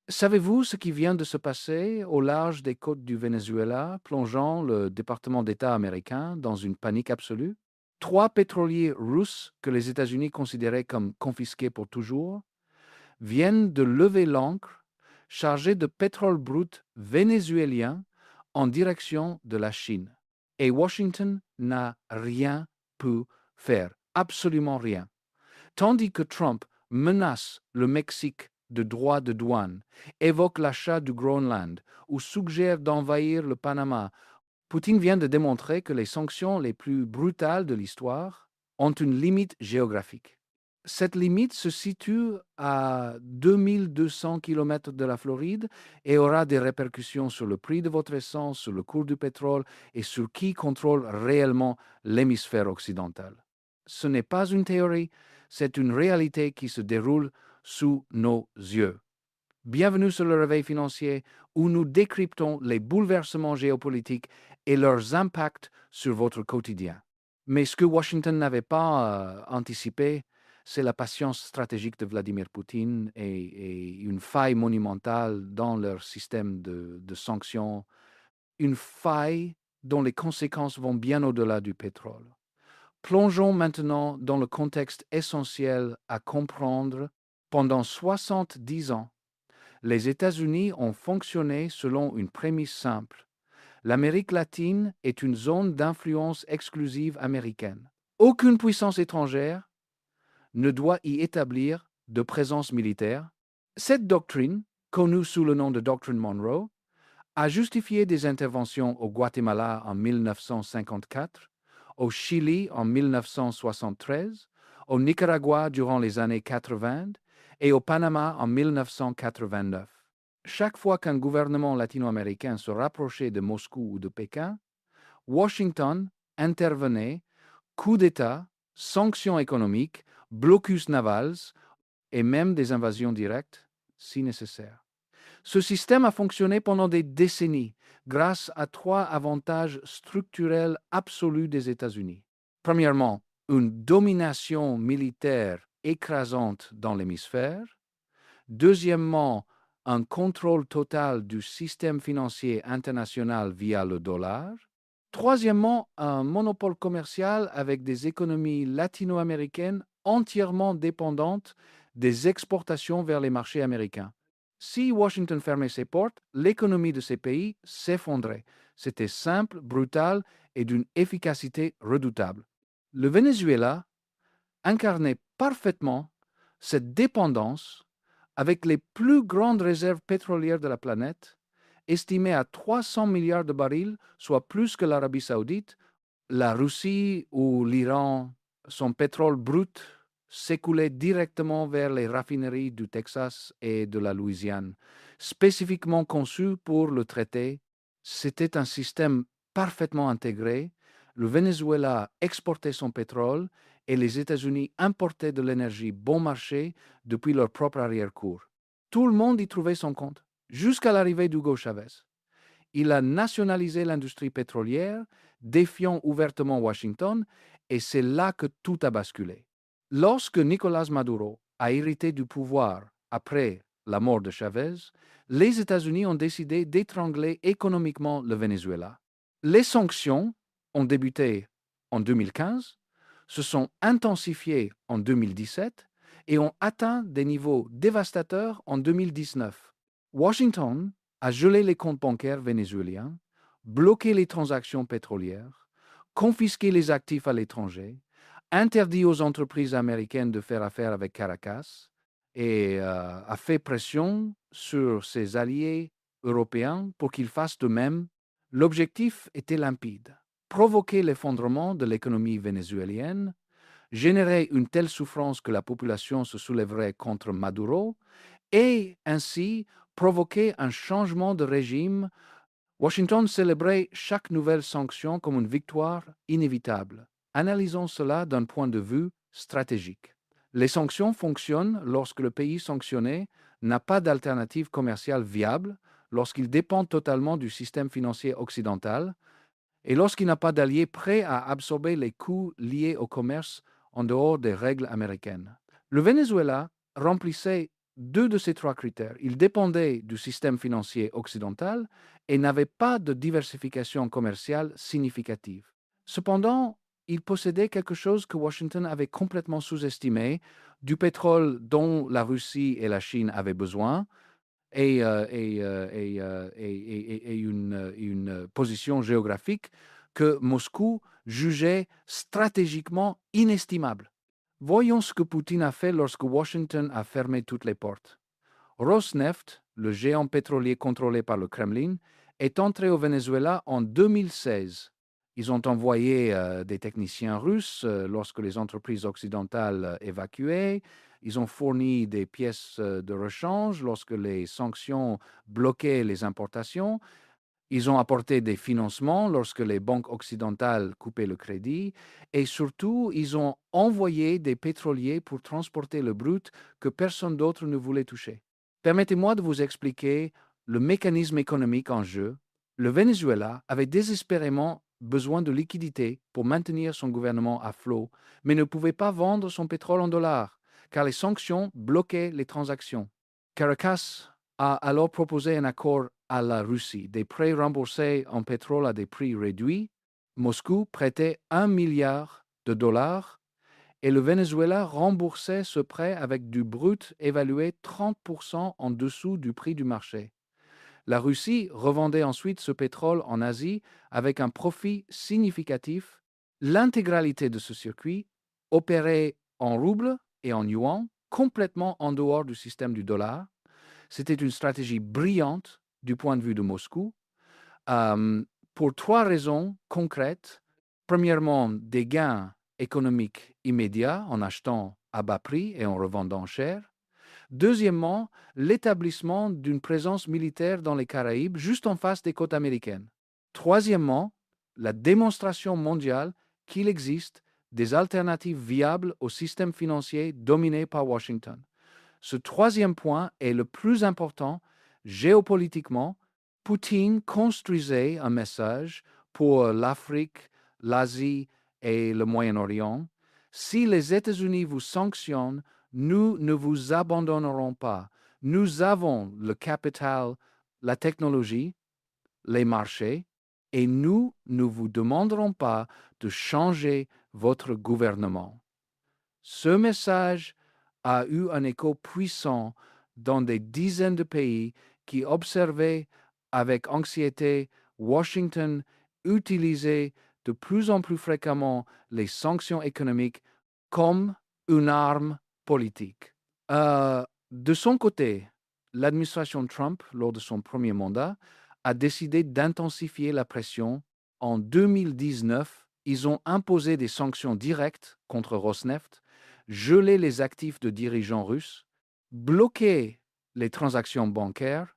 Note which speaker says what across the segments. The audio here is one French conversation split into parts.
Speaker 1: Savez-vous ce qui vient de se passer au large des côtes du Venezuela, plongeant le département d'État américain dans une panique absolue? Trois pétroliers russes que les États-Unis considéraient comme confisqués pour toujours viennent de lever l'ancre chargés de pétrole brut vénézuélien en direction de la Chine. Et Washington n'a rien pu faire, absolument rien. Tandis que Trump menace le Mexique de droits de douane, évoque l'achat du Groenland ou suggère d'envahir le Panama, Poutine vient de démontrer que les sanctions les plus brutales de l'histoire ont une limite géographique. Cette limite se situe à 2200 km de la Floride et aura des répercussions sur le prix de votre essence, sur le cours du pétrole et sur qui contrôle réellement l'hémisphère occidental. Ce n'est pas une théorie, c'est une réalité qui se déroule sous nos yeux. Bienvenue sur le Réveil financier où nous décryptons les bouleversements géopolitiques et leurs impacts sur votre quotidien. Mais ce que Washington n'avait pas anticipé, c'est la patience stratégique de Vladimir Poutine et une faille monumentale dans leur système de sanctions, une faille dont les conséquences vont bien au-delà du pétrole. Plongeons maintenant dans le contexte essentiel à comprendre. Pendant 70 ans, les États-Unis ont fonctionné selon une prémisse simple. L'Amérique latine est une zone d'influence exclusive américaine. Aucune puissance étrangère ne doit y établir de présence militaire. Cette doctrine, connue sous le nom de doctrine Monroe, a justifié des interventions au Guatemala en 1954, au Chili en 1973, au Nicaragua durant les années 80 et au Panama en 1989. Chaque fois qu'un gouvernement latino-américain se rapprochait de Moscou ou de Pékin, Washington intervenait, coup d'État, sanctions économiques, blocus navals et même des invasions directes si nécessaire. Ce système a fonctionné pendant des décennies grâce à trois avantages structurels absolus des États-Unis. Premièrement, une domination militaire écrasante dans l'hémisphère. Deuxièmement, un contrôle total du système financier international via le dollar. Troisièmement, un monopole commercial avec des économies latino-américaines entièrement dépendantes des exportations vers les marchés américains. Si Washington fermait ses portes, l'économie de ces pays s'effondrait. C'était simple, brutal et d'une efficacité redoutable. Le Venezuela incarnait parfaitement cette dépendance avec les plus grandes réserves pétrolières de la planète, estimées à 300 milliards de barils, soit plus que l'Arabie saoudite, la Russie ou l'Iran. Son pétrole brut s'écoulait directement vers les raffineries du Texas et de la Louisiane. Spécifiquement conçu pour le traité, c'était un système parfaitement intégré. Le Venezuela exportait son pétrole et les États-Unis importaient de l'énergie bon marché depuis leur propre arrière-cour. Tout le monde y trouvait son compte, jusqu'à l'arrivée d'Hugo Chavez. Il a nationalisé l'industrie pétrolière, défiant ouvertement Washington, et c'est là que tout a basculé. Lorsque Nicolás Maduro a hérité du pouvoir après la mort de Chavez, les États-Unis ont décidé d'étrangler économiquement le Venezuela. Les sanctions ont débuté en 2015, se sont intensifiées en 2017 et ont atteint des niveaux dévastateurs en 2019. Washington a gelé les comptes bancaires vénézuéliens, bloqué les transactions pétrolières, confisqué les actifs à l'étranger, interdit aux entreprises américaines de faire affaire avec Caracas et a fait pression sur ses alliés européens pour qu'ils fassent de même. L'objectif était limpide: provoquer l'effondrement de l'économie vénézuélienne, générer une telle souffrance que la population se soulèverait contre Maduro et ainsi provoquer un changement de régime. Washington célébrait chaque nouvelle sanction comme une victoire inévitable. Analysons cela d'un point de vue stratégique. Les sanctions fonctionnent lorsque le pays sanctionné n'a pas d'alternative commerciale viable, lorsqu'il dépend totalement du système financier occidental et lorsqu'il n'a pas d'alliés prêts à absorber les coûts liés au commerce en dehors des règles américaines. Le Venezuela remplissait deux de ces trois critères. Ils dépendaient du système financier occidental et n'avaient pas de diversification commerciale significative. Cependant, ils possédaient quelque chose que Washington avait complètement sous-estimé, du pétrole dont la Russie et la Chine avaient besoin, et une position géographique que Moscou jugeait stratégiquement inestimable. Voyons ce que Poutine a fait lorsque Washington a fermé toutes les portes. Rosneft, le géant pétrolier contrôlé par le Kremlin, est entré au Venezuela en 2016. Ils ont envoyé des techniciens russes lorsque les entreprises occidentales évacuaient. Ils ont fourni des pièces de rechange lorsque les sanctions bloquaient les importations. Ils ont apporté des financements lorsque les banques occidentales coupaient le crédit. Et surtout, ils ont envoyé des pétroliers pour transporter le brut que personne d'autre ne voulait toucher. Permettez-moi de vous expliquer le mécanisme économique en jeu. Le Venezuela avait désespérément besoin de liquidités pour maintenir son gouvernement à flot, mais ne pouvait pas vendre son pétrole en dollars, car les sanctions bloquaient les transactions. Caracas a alors proposé un accord à la Russie, des prêts remboursés en pétrole à des prix réduits. Moscou prêtait 1 milliard de dollars et le Venezuela remboursait ce prêt avec du brut évalué 30% en dessous du prix du marché. La Russie revendait ensuite ce pétrole en Asie avec un profit significatif. L'intégralité de ce circuit opérait en roubles et en yuan, complètement en dehors du système du dollar. C'était une stratégie brillante du point de vue de Moscou, euh, pour trois raisons concrètes. Premièrement, des gains économiques immédiats en achetant à bas prix et en revendant cher. Deuxièmement, l'établissement d'une présence militaire dans les Caraïbes, juste en face des côtes américaines. Troisièmement, la démonstration mondiale qu'il existe des alternatives viables au système financier dominé par Washington. Ce troisième point est le plus important géopolitiquement. Poutine construisait un message pour l'Afrique, l'Asie et le Moyen-Orient. Si les États-Unis vous sanctionnent, nous ne vous abandonnerons pas. Nous avons le capital, la technologie, les marchés, et nous ne vous demanderons pas de changer votre gouvernement. Ce message a eu un écho puissant dans des dizaines de pays qui observaient avec anxiété Washington utiliser de plus en plus fréquemment les sanctions économiques comme une arme politique. De son côté, l'administration Trump, lors de son premier mandat, a décidé d'intensifier la pression. En 2019, ils ont imposé des sanctions directes contre Rosneft, gelé les actifs de dirigeants russes, bloqué les transactions bancaires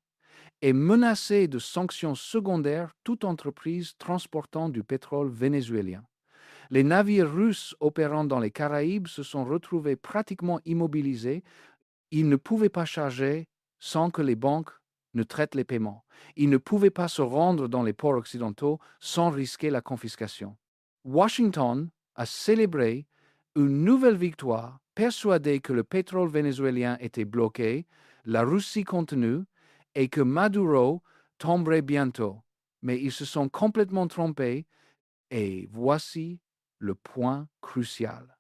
Speaker 1: et menacé de sanctions secondaires toute entreprise transportant du pétrole vénézuélien. Les navires russes opérant dans les Caraïbes se sont retrouvés pratiquement immobilisés. Ils ne pouvaient pas charger sans que les banques ne traitent les paiements. Ils ne pouvaient pas se rendre dans les ports occidentaux sans risquer la confiscation. Washington a célébré une nouvelle victoire, persuadé que le pétrole vénézuélien était bloqué, la Russie contenue et que Maduro tomberait bientôt. Mais ils se sont complètement trompés et voici le point crucial.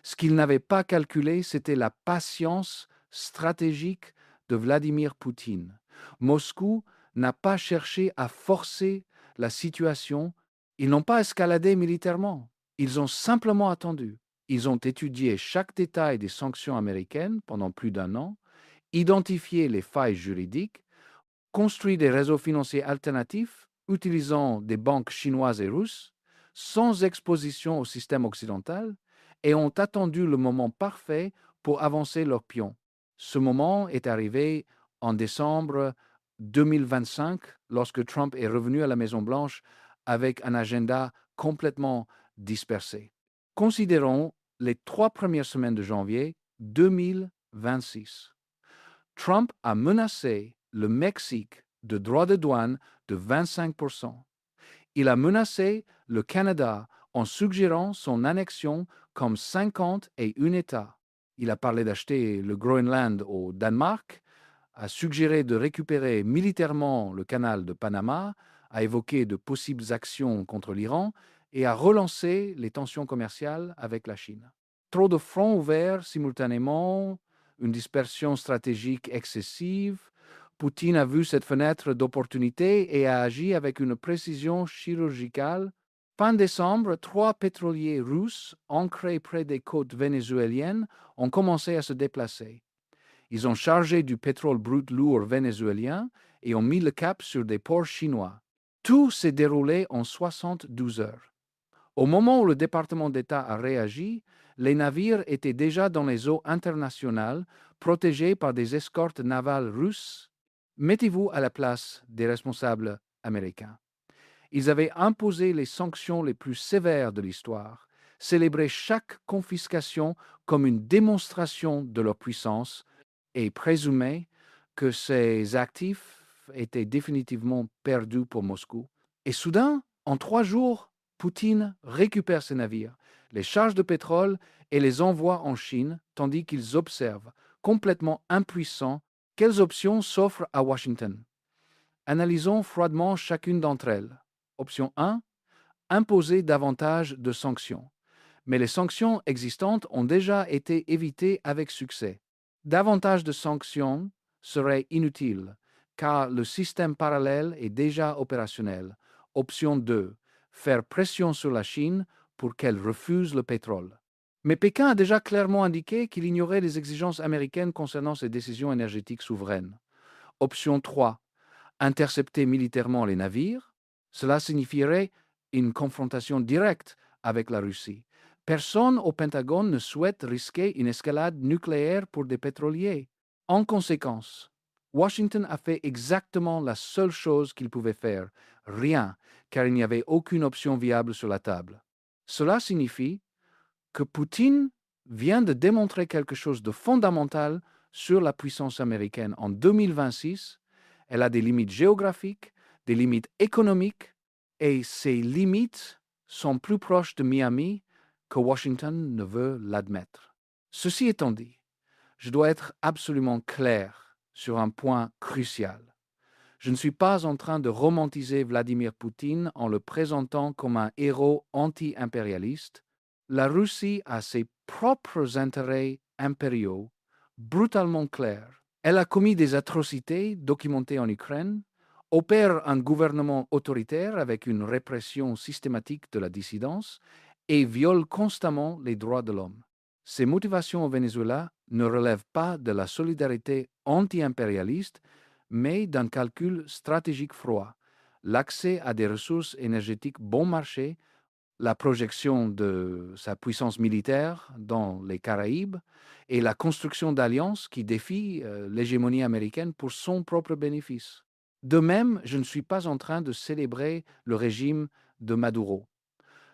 Speaker 1: Ce qu'ils n'avaient pas calculé, c'était la patience stratégique de Vladimir Poutine. Moscou n'a pas cherché à forcer la situation. Ils n'ont pas escaladé militairement. Ils ont simplement attendu. Ils ont étudié chaque détail des sanctions américaines pendant plus d'un an, identifié les failles juridiques, construit des réseaux financiers alternatifs utilisant des banques chinoises et russes, sans exposition au système occidental, et ont attendu le moment parfait pour avancer leurs pions. Ce moment est arrivé en décembre 2025, lorsque Trump est revenu à la Maison-Blanche avec un agenda complètement dispersé. Considérons les 3 premières semaines de janvier 2026. Trump a menacé le Mexique de droits de douane de 25%. Il a menacé le Canada en suggérant son annexion comme 51 États. Il a parlé d'acheter le Groenland au Danemark, a suggéré de récupérer militairement le canal de Panama, a évoqué de possibles actions contre l'Iran et a relancé les tensions commerciales avec la Chine. Trop de fronts ouverts simultanément, une dispersion stratégique excessive. Poutine a vu cette fenêtre d'opportunité et a agi avec une précision chirurgicale. Fin décembre, 3 pétroliers russes ancrés près des côtes vénézuéliennes ont commencé à se déplacer. Ils ont chargé du pétrole brut lourd vénézuélien et ont mis le cap sur des ports chinois. Tout s'est déroulé en 72 heures. Au moment où le département d'État a réagi, les navires étaient déjà dans les eaux internationales, protégés par des escortes navales russes. Mettez-vous à la place des responsables américains. Ils avaient imposé les sanctions les plus sévères de l'histoire, célébré chaque confiscation comme une démonstration de leur puissance et présumé que ces actifs étaient définitivement perdus pour Moscou. Et soudain, en 3 jours, Poutine récupère ses navires, les charge de pétrole et les envoie en Chine, tandis qu'ils observent, complètement impuissants, quelles options s'offrent à Washington. Analysons froidement chacune d'entre elles. Option 1, imposer davantage de sanctions. Mais les sanctions existantes ont déjà été évitées avec succès. Davantage de sanctions seraient inutiles, car le système parallèle est déjà opérationnel. Option 2, faire pression sur la Chine pour qu'elle refuse le pétrole. Mais Pékin a déjà clairement indiqué qu'il ignorait les exigences américaines concernant ses décisions énergétiques souveraines. Option 3, intercepter militairement les navires. Cela signifierait une confrontation directe avec la Russie. Personne au Pentagone ne souhaite risquer une escalade nucléaire pour des pétroliers. En conséquence, Washington a fait exactement la seule chose qu'il pouvait faire, rien, car il n'y avait aucune option viable sur la table. Cela signifie que Poutine vient de démontrer quelque chose de fondamental sur la puissance américaine. En 2026, elle a des limites géographiques, des limites économiques, et ces limites sont plus proches de Miami que Washington ne veut l'admettre. Ceci étant dit, je dois être absolument clair sur un point crucial. Je ne suis pas en train de romantiser Vladimir Poutine en le présentant comme un héros anti-impérialiste. La Russie a ses propres intérêts impériaux brutalement clairs. Elle a commis des atrocités documentées en Ukraine, opère un gouvernement autoritaire avec une répression systématique de la dissidence et viole constamment les droits de l'homme. Ses motivations au Venezuela ne relèvent pas de la solidarité anti-impérialiste, mais d'un calcul stratégique froid, l'accès à des ressources énergétiques bon marché, la projection de sa puissance militaire dans les Caraïbes et la construction d'alliances qui défient l'hégémonie américaine pour son propre bénéfice. De même, je ne suis pas en train de célébrer le régime de Maduro.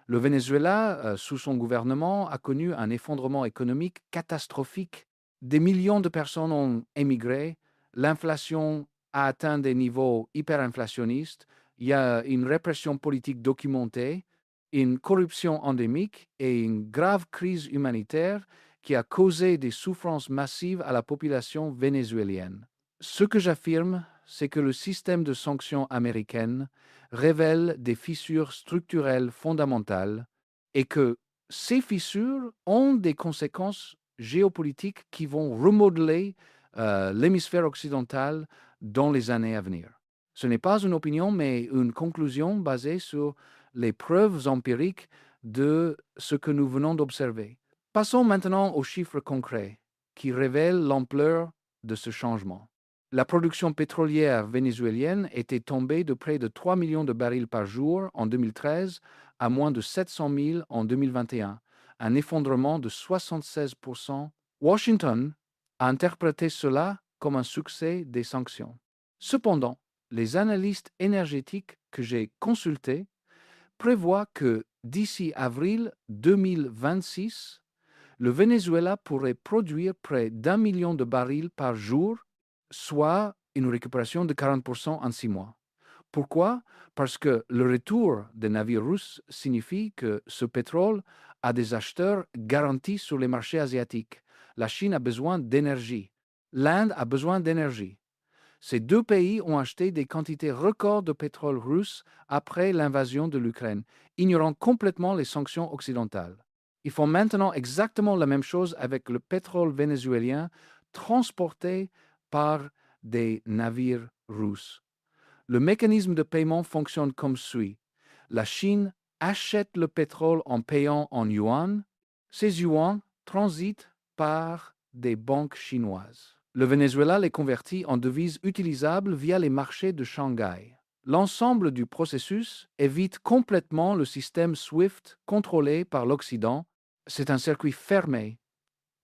Speaker 1: Le Venezuela, sous son gouvernement, a connu un effondrement économique catastrophique. Des millions de personnes ont émigré, l'inflation a atteint des niveaux hyperinflationnistes, il y a une répression politique documentée, une corruption endémique et une grave crise humanitaire qui a causé des souffrances massives à la population vénézuélienne. Ce que j'affirme, c'est que le système de sanctions américaines révèle des fissures structurelles fondamentales et que ces fissures ont des conséquences géopolitiques qui vont remodeler l'hémisphère occidental dans les années à venir. Ce n'est pas une opinion, mais une conclusion basée sur les preuves empiriques de ce que nous venons d'observer. Passons maintenant aux chiffres concrets qui révèlent l'ampleur de ce changement. La production pétrolière vénézuélienne était tombée de près de 3 millions de barils par jour en 2013 à moins de 700 000 en 2021, un effondrement de 76%. Washington a interprété cela comme un succès des sanctions. Cependant, les analystes énergétiques que j'ai consultés prévoient que d'ici avril 2026, le Venezuela pourrait produire près d'1 million de barils par jour, soit une récupération de 40% en 6 mois. Pourquoi? Parce que le retour des navires russes signifie que ce pétrole a des acheteurs garantis sur les marchés asiatiques. La Chine a besoin d'énergie. L'Inde a besoin d'énergie. Ces deux pays ont acheté des quantités records de pétrole russe après l'invasion de l'Ukraine, ignorant complètement les sanctions occidentales. Ils font maintenant exactement la même chose avec le pétrole vénézuélien transporté par des navires russes. Le mécanisme de paiement fonctionne comme suit. La Chine achète le pétrole en payant en yuan. Ces yuans transitent par des banques chinoises. Le Venezuela les convertit en devises utilisables via les marchés de Shanghai. L'ensemble du processus évite complètement le système SWIFT contrôlé par l'Occident. C'est un circuit fermé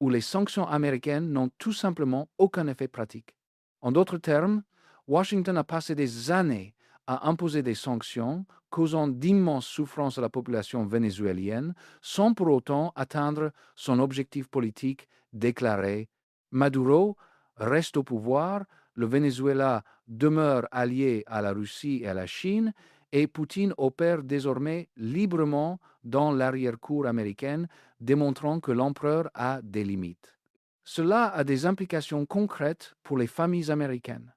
Speaker 1: où les sanctions américaines n'ont tout simplement aucun effet pratique. En d'autres termes, Washington a passé des années à imposer des sanctions causant d'immenses souffrances à la population vénézuélienne sans pour autant atteindre son objectif politique déclaré. Maduro reste au pouvoir, le Venezuela demeure allié à la Russie et à la Chine, et Poutine opère désormais librement dans l'arrière-cour américaine, démontrant que l'empereur a des limites. Cela a des implications concrètes pour les familles américaines.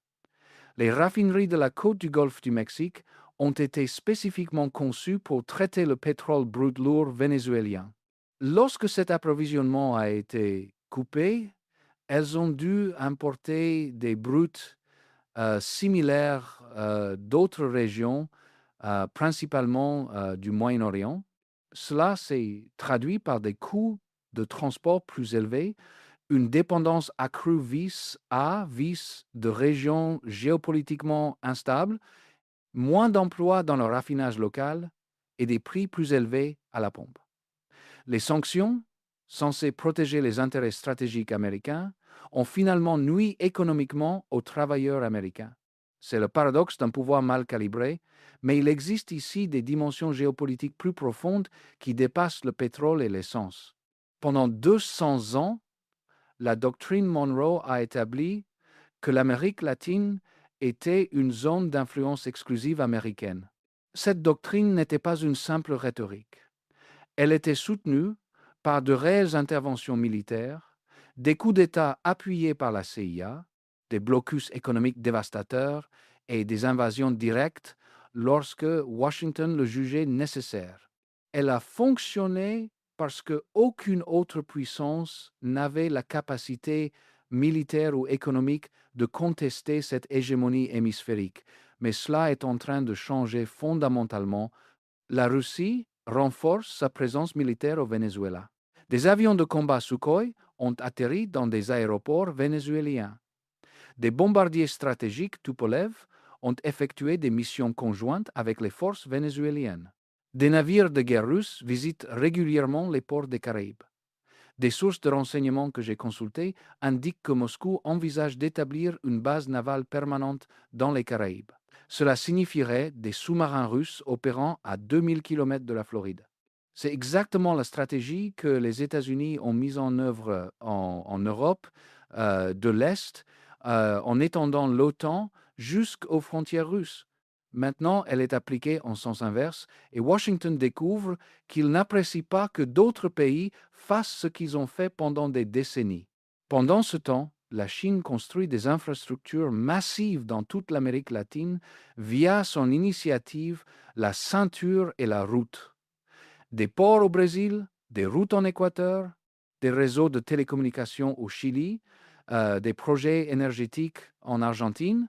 Speaker 1: Les raffineries de la côte du Golfe du Mexique ont été spécifiquement conçues pour traiter le pétrole brut lourd vénézuélien. Lorsque cet approvisionnement a été coupé, elles ont dû importer des bruts similaires d'autres régions, principalement du Moyen-Orient. Cela s'est traduit par des coûts de transport plus élevés, une dépendance accrue vis de régions géopolitiquement instables, moins d'emplois dans le raffinage local et des prix plus élevés à la pompe. Les sanctions, censées protéger les intérêts stratégiques américains, ont finalement nui économiquement aux travailleurs américains. C'est le paradoxe d'un pouvoir mal calibré, mais il existe ici des dimensions géopolitiques plus profondes qui dépassent le pétrole et l'essence. Pendant 200 ans, la doctrine Monroe a établi que l'Amérique latine était une zone d'influence exclusive américaine. Cette doctrine n'était pas une simple rhétorique. Elle était soutenue par de réelles interventions militaires, des coups d'État appuyés par la CIA, des blocus économiques dévastateurs et des invasions directes lorsque Washington le jugeait nécessaire. Elle a fonctionné parce qu'aucune autre puissance n'avait la capacité militaire ou économique de contester cette hégémonie hémisphérique. Mais cela est en train de changer fondamentalement. La Russie renforce sa présence militaire au Venezuela. Des avions de combat Sukhoi ont atterri dans des aéroports vénézuéliens. Des bombardiers stratégiques Tupolev ont effectué des missions conjointes avec les forces vénézuéliennes. Des navires de guerre russes visitent régulièrement les ports des Caraïbes. Des sources de renseignements que j'ai consultées indiquent que Moscou envisage d'établir une base navale permanente dans les Caraïbes. Cela signifierait des sous-marins russes opérant à 2000 km de la Floride. C'est exactement la stratégie que les États-Unis ont mise en œuvre en Europe de l'Est, en étendant l'OTAN jusqu'aux frontières russes. Maintenant, elle est appliquée en sens inverse et Washington découvre qu'il n'apprécie pas que d'autres pays fassent ce qu'ils ont fait pendant des décennies. Pendant ce temps, la Chine construit des infrastructures massives dans toute l'Amérique latine via son initiative La Ceinture et la Route. Des ports au Brésil, des routes en Équateur, des réseaux de télécommunications au Chili, des projets énergétiques en Argentine.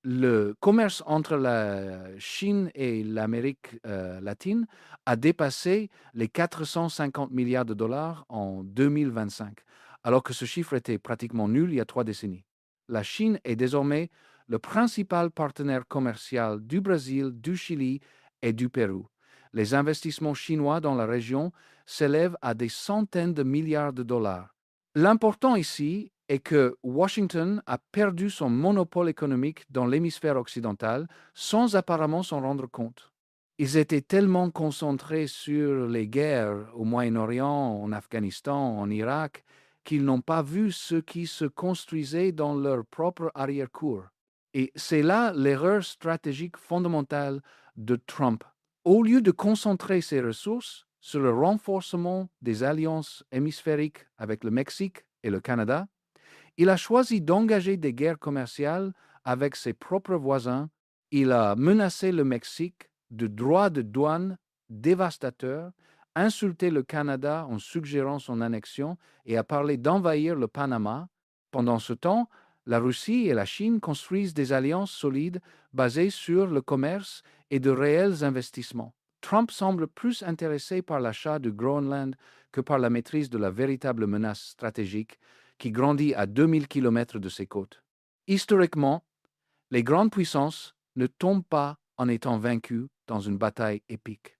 Speaker 1: Le commerce entre la Chine et l'Amérique latine a dépassé les 450 milliards de dollars en 2025, alors que ce chiffre était pratiquement nul il y a 3 décennies. La Chine est désormais le principal partenaire commercial du Brésil, du Chili et du Pérou. Les investissements chinois dans la région s'élèvent à des centaines de milliards de dollars. L'important ici est que Washington a perdu son monopole économique dans l'hémisphère occidental sans apparemment s'en rendre compte. Ils étaient tellement concentrés sur les guerres au Moyen-Orient, en Afghanistan, en Irak, qu'ils n'ont pas vu ce qui se construisait dans leur propre arrière-cour. Et c'est là l'erreur stratégique fondamentale de Trump. Au lieu de concentrer ses ressources sur le renforcement des alliances hémisphériques avec le Mexique, et le Canada, il a choisi d'engager des guerres commerciales avec ses propres voisins. Il a menacé le Mexique de droits de douane dévastateurs, insulté le Canada en suggérant son annexion et a parlé d'envahir le Panama. Pendant ce temps, la Russie et la Chine construisent des alliances solides basées sur le commerce et de réels investissements. Trump semble plus intéressé par l'achat du Groenland que par la maîtrise de la véritable menace stratégique qui grandit à 2000 km de ses côtes. Historiquement, les grandes puissances ne tombent pas en étant vaincues dans une bataille épique.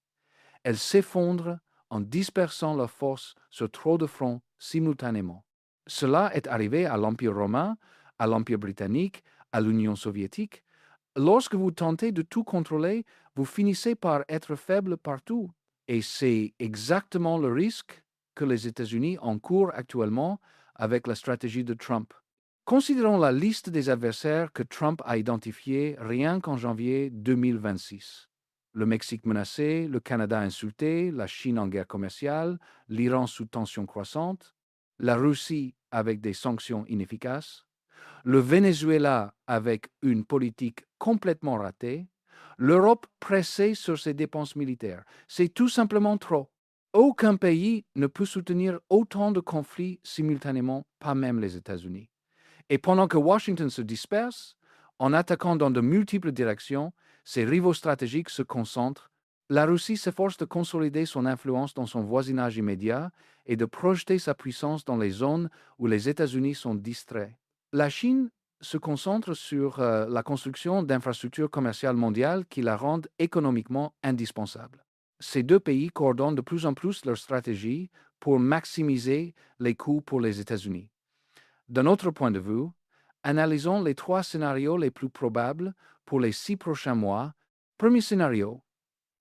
Speaker 1: Elles s'effondrent en dispersant leurs forces sur trop de fronts simultanément. Cela est arrivé à l'Empire romain, à l'Empire britannique, à l'Union soviétique. Lorsque vous tentez de tout contrôler, vous finissez par être faible partout. Et c'est exactement le risque que les États-Unis encourent actuellement avec la stratégie de Trump. Considérons la liste des adversaires que Trump a identifiés rien qu'en janvier 2026. Le Mexique menacé, le Canada insulté, la Chine en guerre commerciale, l'Iran sous tension croissante, la Russie avec des sanctions inefficaces, le Venezuela avec une politique complètement ratée, l'Europe pressée sur ses dépenses militaires. C'est tout simplement trop. Aucun pays ne peut soutenir autant de conflits simultanément, pas même les États-Unis. Et pendant que Washington se disperse, en attaquant dans de multiples directions, ses rivaux stratégiques se concentrent. La Russie s'efforce de consolider son influence dans son voisinage immédiat et de projeter sa puissance dans les zones où les États-Unis sont distraits. La Chine se concentre sur la construction d'infrastructures commerciales mondiales qui la rendent économiquement indispensable. Ces deux pays coordonnent de plus en plus leur stratégie pour maximiser les coûts pour les États-Unis. D'un autre point de vue, analysons les trois scénarios les plus probables pour les 6 prochains mois. Premier scénario,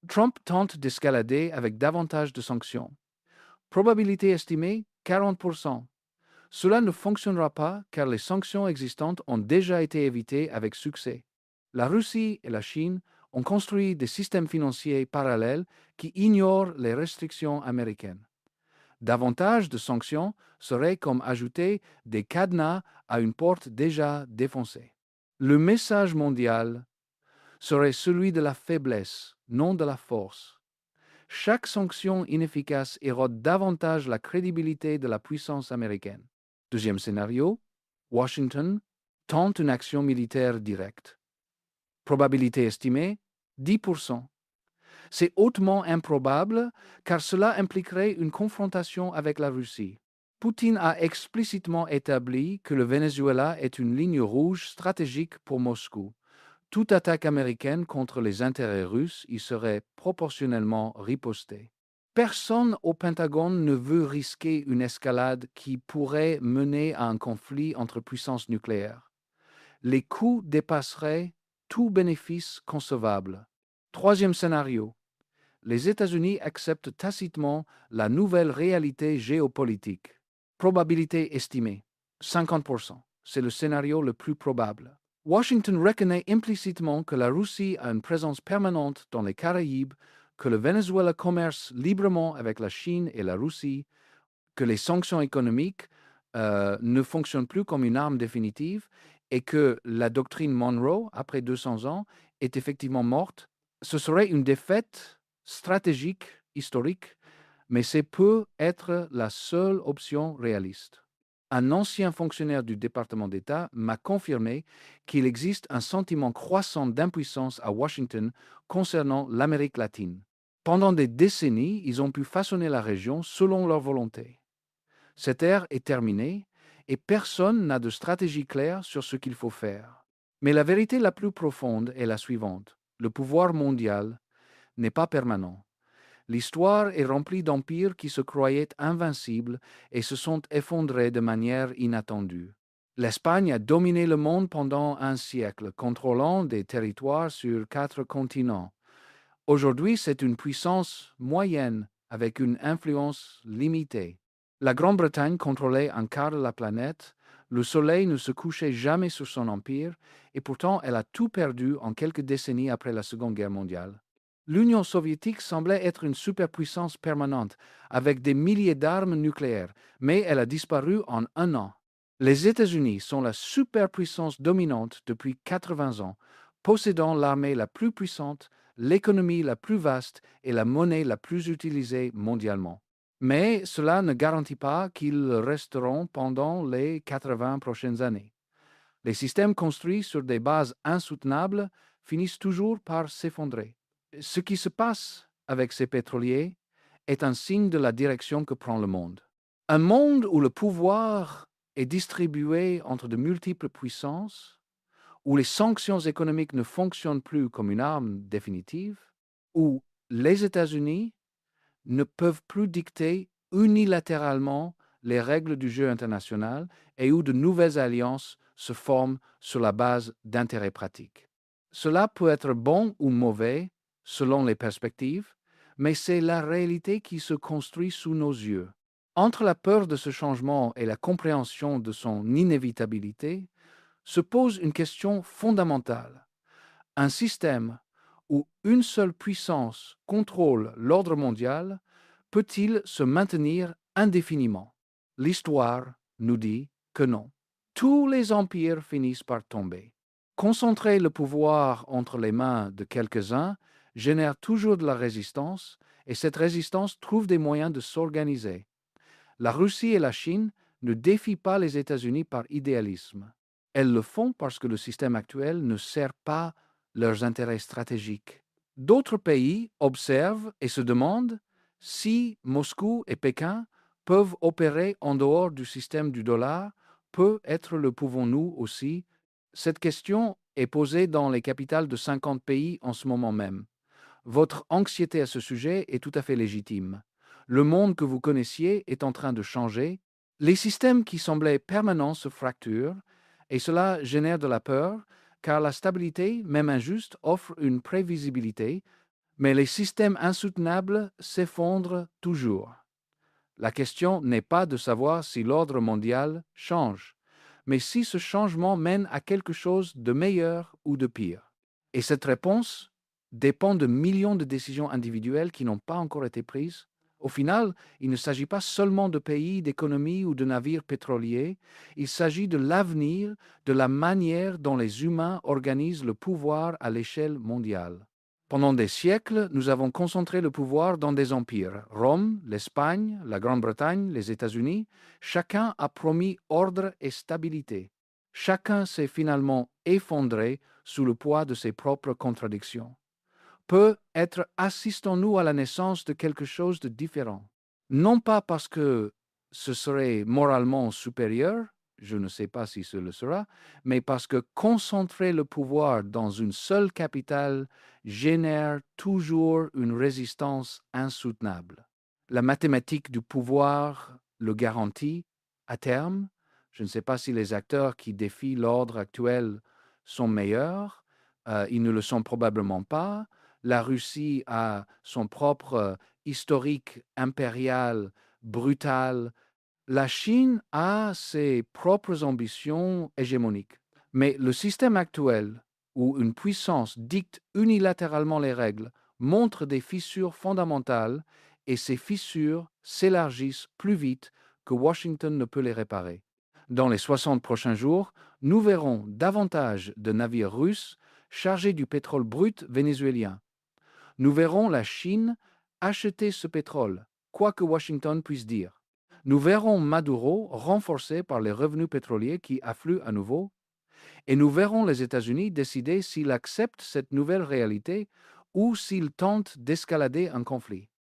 Speaker 1: Trump tente d'escalader avec davantage de sanctions. Probabilité estimée 40%. Cela ne fonctionnera pas car les sanctions existantes ont déjà été évitées avec succès. La Russie et la Chine ont construit des systèmes financiers parallèles qui ignorent les restrictions américaines. Davantage de sanctions seraient comme ajouter des cadenas à une porte déjà défoncée. Le message mondial serait celui de la faiblesse, non de la force. Chaque sanction inefficace érode davantage la crédibilité de la puissance américaine. Deuxième scénario, Washington tente une action militaire directe. Probabilité estimée 10%. C'est hautement improbable car cela impliquerait une confrontation avec la Russie. Poutine a explicitement établi que le Venezuela est une ligne rouge stratégique pour Moscou. Toute attaque américaine contre les intérêts russes y serait proportionnellement ripostée. Personne au Pentagone ne veut risquer une escalade qui pourrait mener à un conflit entre puissances nucléaires. Les coûts dépasseraient tout bénéfice concevable. Troisième scénario. Les États-Unis acceptent tacitement la nouvelle réalité géopolitique. Probabilité estimée 50%. C'est le scénario le plus probable. Washington reconnaît implicitement que la Russie a une présence permanente dans les Caraïbes, que le Venezuela commerce librement avec la Chine et la Russie, que les sanctions économiques ne fonctionnent plus comme une arme définitive et que la doctrine Monroe, après 200 ans, est effectivement morte. Ce serait une défaite stratégique, historique, mais c'est peut être la seule option réaliste. Un ancien fonctionnaire du département d'État m'a confirmé qu'il existe un sentiment croissant d'impuissance à Washington concernant l'Amérique latine. Pendant des décennies, ils ont pu façonner la région selon leur volonté. Cette ère est terminée et personne n'a de stratégie claire sur ce qu'il faut faire. Mais la vérité la plus profonde est la suivante. Le pouvoir mondial n'est pas permanent. L'histoire est remplie d'empires qui se croyaient invincibles et se sont effondrés de manière inattendue. L'Espagne a dominé le monde pendant un siècle, contrôlant des territoires sur 4 continents. Aujourd'hui, c'est une puissance moyenne avec une influence limitée. La Grande-Bretagne contrôlait un quart de la planète, le soleil ne se couchait jamais sur son empire, et pourtant elle a tout perdu en quelques décennies après la Seconde Guerre mondiale. L'Union soviétique semblait être une superpuissance permanente, avec des milliers d'armes nucléaires, mais elle a disparu en un an. Les États-Unis sont la superpuissance dominante depuis 80 ans, possédant l'armée la plus puissante, l'économie la plus vaste et la monnaie la plus utilisée mondialement. Mais cela ne garantit pas qu'ils le resteront pendant les 80 prochaines années. Les systèmes construits sur des bases insoutenables finissent toujours par s'effondrer. Ce qui se passe avec ces pétroliers est un signe de la direction que prend le monde. Un monde où le pouvoir est distribué entre de multiples puissances, où les sanctions économiques ne fonctionnent plus comme une arme définitive, où les États-Unis ne peuvent plus dicter unilatéralement les règles du jeu international et où de nouvelles alliances se forment sur la base d'intérêts pratiques. Cela peut être bon ou mauvais selon les perspectives, mais c'est la réalité qui se construit sous nos yeux. Entre la peur de ce changement et la compréhension de son inévitabilité, se pose une question fondamentale. Un système où une seule puissance contrôle l'ordre mondial peut-il se maintenir indéfiniment? L'histoire nous dit que non. Tous les empires finissent par tomber. Concentrer le pouvoir entre les mains de quelques-uns génère toujours de la résistance et cette résistance trouve des moyens de s'organiser. La Russie et la Chine ne défient pas les États-Unis par idéalisme. Elles le font parce que le système actuel ne sert pas leurs intérêts stratégiques. D'autres pays observent et se demandent si Moscou et Pékin peuvent opérer en dehors du système du dollar, peut-être le pouvons-nous aussi. Cette question est posée dans les capitales de 50 pays en ce moment même. Votre anxiété à ce sujet est tout à fait légitime. Le monde que vous connaissiez est en train de changer. Les systèmes qui semblaient permanents se fracturent et cela génère de la peur car la stabilité, même injuste, offre une prévisibilité, mais les systèmes insoutenables s'effondrent toujours. La question n'est pas de savoir si l'ordre mondial change, mais si ce changement mène à quelque chose de meilleur ou de pire. Et cette réponse dépend de millions de décisions individuelles qui n'ont pas encore été prises. Au final, il ne s'agit pas seulement de pays, d'économies ou de navires pétroliers, il s'agit de l'avenir, de la manière dont les humains organisent le pouvoir à l'échelle mondiale. Pendant des siècles, nous avons concentré le pouvoir dans des empires. Rome, l'Espagne, la Grande-Bretagne, les États-Unis, chacun a promis ordre et stabilité. Chacun s'est finalement effondré sous le poids de ses propres contradictions. Peut-être assistons-nous à la naissance de quelque chose de différent. Non pas parce que ce serait moralement supérieur, je ne sais pas si ce le sera, mais parce que concentrer le pouvoir dans une seule capitale génère toujours une résistance insoutenable. La mathématique du pouvoir le garantit à terme. Je ne sais pas si les acteurs qui défient l'ordre actuel sont meilleurs, ils ne le sont probablement pas. La Russie a son propre historique impérial, brutal. La Chine a ses propres ambitions hégémoniques. Mais le système actuel, où une puissance dicte unilatéralement les règles, montre des fissures fondamentales et ces fissures s'élargissent plus vite que Washington ne peut les réparer. Dans les 60 prochains jours, nous verrons davantage de navires russes chargés du pétrole brut vénézuélien. Nous verrons la Chine acheter ce pétrole, quoi que Washington puisse dire. Nous verrons Maduro renforcé par les revenus pétroliers qui affluent à nouveau, et nous verrons les États-Unis décider s'ils acceptent cette nouvelle réalité ou s'ils tentent d'escalader un conflit.